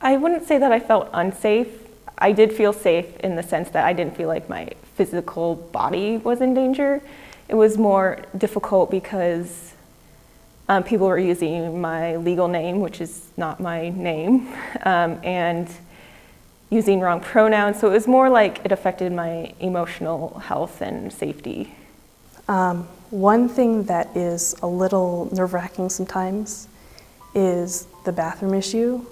I wouldn't say that I felt unsafe. I did feel safe in the sense that I didn't feel like my physical body was in danger. It was more difficult because people were using my legal name, which is not my name, and using wrong pronouns. So it was more like it affected my emotional health and safety. One thing that is a little nerve-wracking sometimes is the bathroom issue,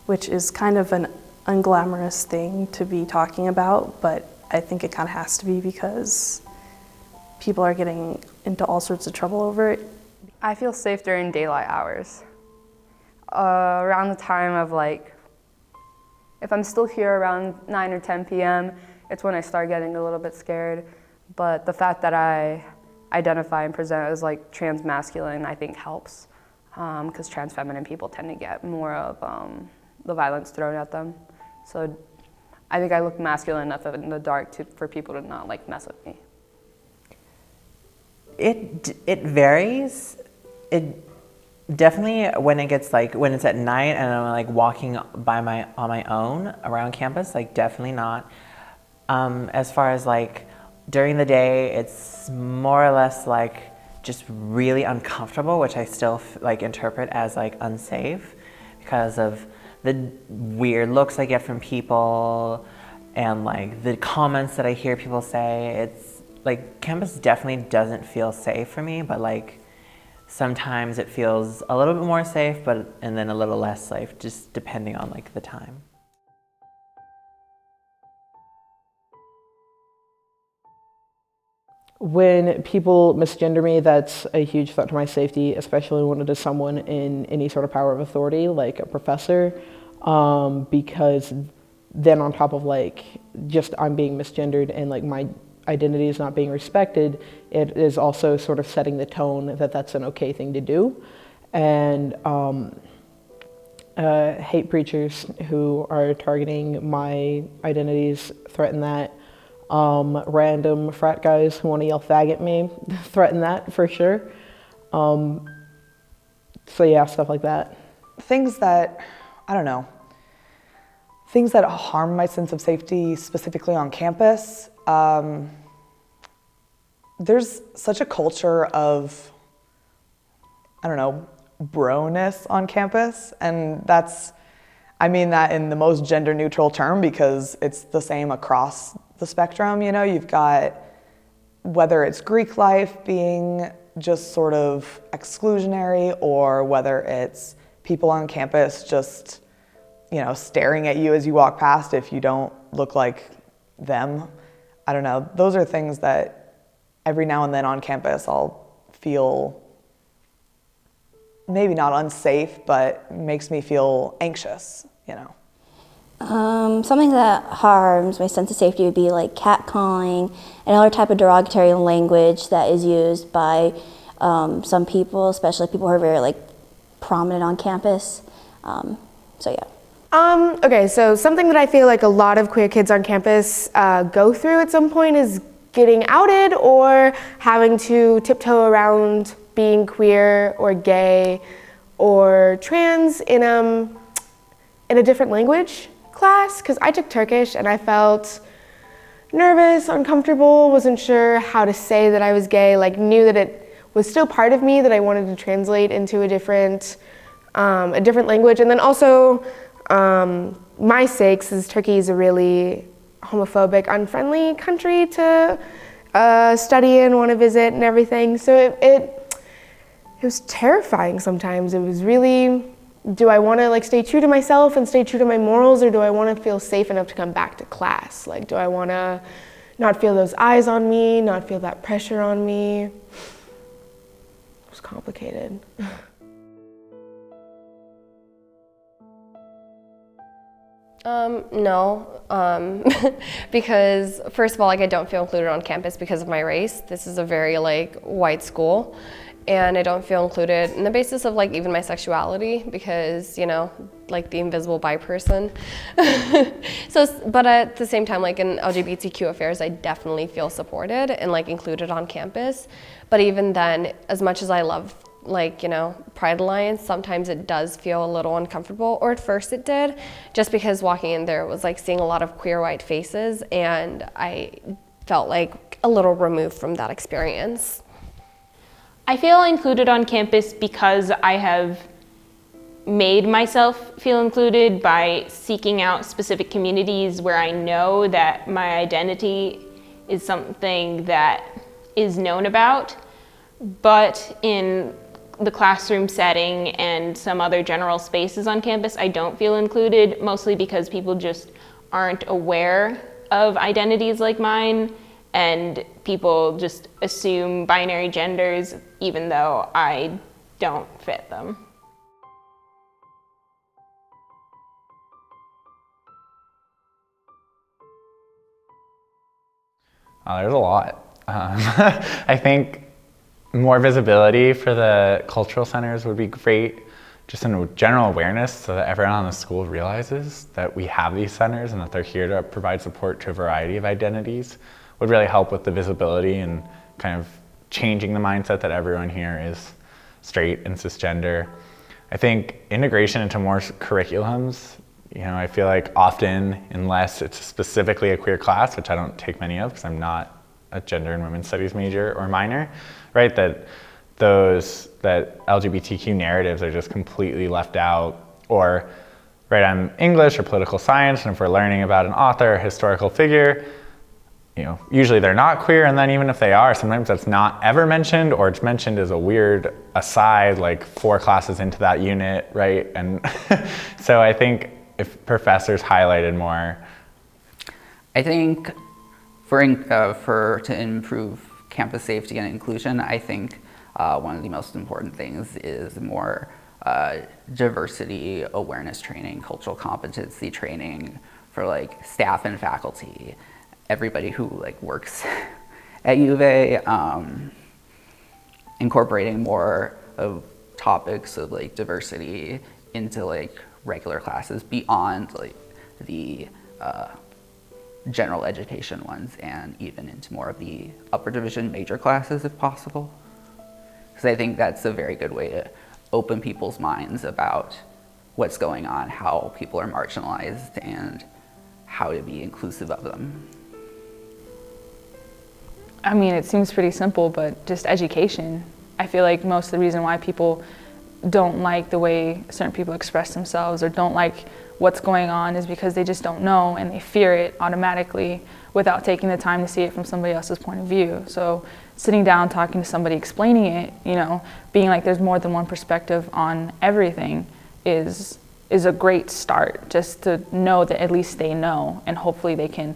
which is kind of an unglamorous thing to be talking about, but I think it kind of has to be because people are getting into all sorts of trouble over it. I feel safe during daylight hours. Around the time of if I'm still here around 9 or 10 p.m., it's when I start getting a little bit scared. But the fact that I identify and present as trans masculine, I think helps, because trans feminine people tend to get more of the violence thrown at them. So I think I look masculine enough in the dark for people to not mess with me. It varies. It definitely when it gets when it's at night and I'm walking on my own around campus, definitely not. As far as during the day, it's more or less just really uncomfortable, which I still interpret as unsafe because of the weird looks I get from people and the comments that I hear people say. It's campus definitely doesn't feel safe for me, but sometimes it feels a little bit more safe, and then a little less safe, just depending on the time. When people misgender me, that's a huge threat to my safety, especially when it is someone in any sort of power of authority, like a professor, because then on top of just I'm being misgendered and my identity is not being respected, it is also sort of setting the tone that that's an okay thing to do. And hate preachers who are targeting my identities threaten that. Random frat guys who want to yell fag at me threaten that for sure. So yeah, stuff like that. Things that, I don't know, things that harm my sense of safety specifically on campus. There's such a culture of, I don't know, bro-ness on campus, and I mean that in the most gender neutral term because it's the same across the spectrum. You've got, whether it's Greek life being just sort of exclusionary or whether it's people on campus just, staring at you as you walk past if you don't look like them. I don't know. Those are things that every now and then on campus I'll feel maybe not unsafe, but makes me feel anxious, Something that harms my sense of safety would be catcalling and other type of derogatory language that is used by some people, especially people who are very prominent on campus. So yeah. Okay, so something that I feel a lot of queer kids on campus go through at some point is getting outed or having to tiptoe around being queer or gay or trans in a different language class, because I took Turkish and I felt nervous, uncomfortable, wasn't sure how to say that I was gay, knew that it was still part of me that I wanted to translate into a different language. And then also my sakes, as Turkey is a really homophobic, unfriendly country to study in, want to visit and everything. So it was terrifying sometimes. It was really, do I want to stay true to myself and stay true to my morals, or do I want to feel safe enough to come back to class? Do I want to not feel those eyes on me, not feel that pressure on me? It was complicated. No, because first of all, I don't feel included on campus because of my race. This is a very white school, and I don't feel included in the basis of even my sexuality because, the invisible bi person. So, but at the same time, in LGBTQ affairs, I definitely feel supported and included on campus. But even then, as much as I love like, Pride Alliance, sometimes it does feel a little uncomfortable, or at first it did, just because walking in there was like seeing a lot of queer white faces, and I felt like a little removed from that experience. I feel included on campus because I have made myself feel included by seeking out specific communities where I know that my identity is something that is known about. But in the classroom setting and some other general spaces on campus, I don't feel included, mostly because people just aren't aware of identities like mine, and people just assume binary genders even though I don't fit them. There's a lot. I think more visibility for the cultural centers would be great, just in general awareness so that everyone on the school realizes that we have these centers and that they're here to provide support to a variety of identities would really help with the visibility and kind of changing the mindset that everyone here is straight and cisgender. I think integration into more curriculums, I feel like often, unless it's specifically a queer class, which I don't take many of because I'm not a gender and women's studies major or minor, right, that LGBTQ narratives are just completely left out, or, right, I'm English or political science, and if we're learning about an author or historical figure, usually they're not queer, and then even if they are, sometimes that's not ever mentioned, or it's mentioned as a weird aside, like 4 classes into that unit, right? And so I think if professors highlighted more. I think to improve campus safety and inclusion, I think one of the most important things is more diversity awareness training, cultural competency training for like staff and faculty, everybody who like works at U of A, incorporating more of topics of like diversity into like regular classes beyond like the general education ones, and even into more of the upper division major classes if possible. Because I think that's a very good way to open people's minds about what's going on, how people are marginalized, and how to be inclusive of them. I mean, it seems pretty simple, but just education. I feel like most of the reason why people don't like the way certain people express themselves or don't like what's going on is because they just don't know, and they fear it automatically without taking the time to see it from somebody else's point of view. So sitting down, talking to somebody, explaining it, being like there's more than one perspective on everything is a great start, just to know that at least they know, and hopefully they can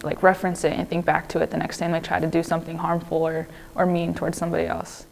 like reference it and think back to it the next time they try to do something harmful or mean towards somebody else.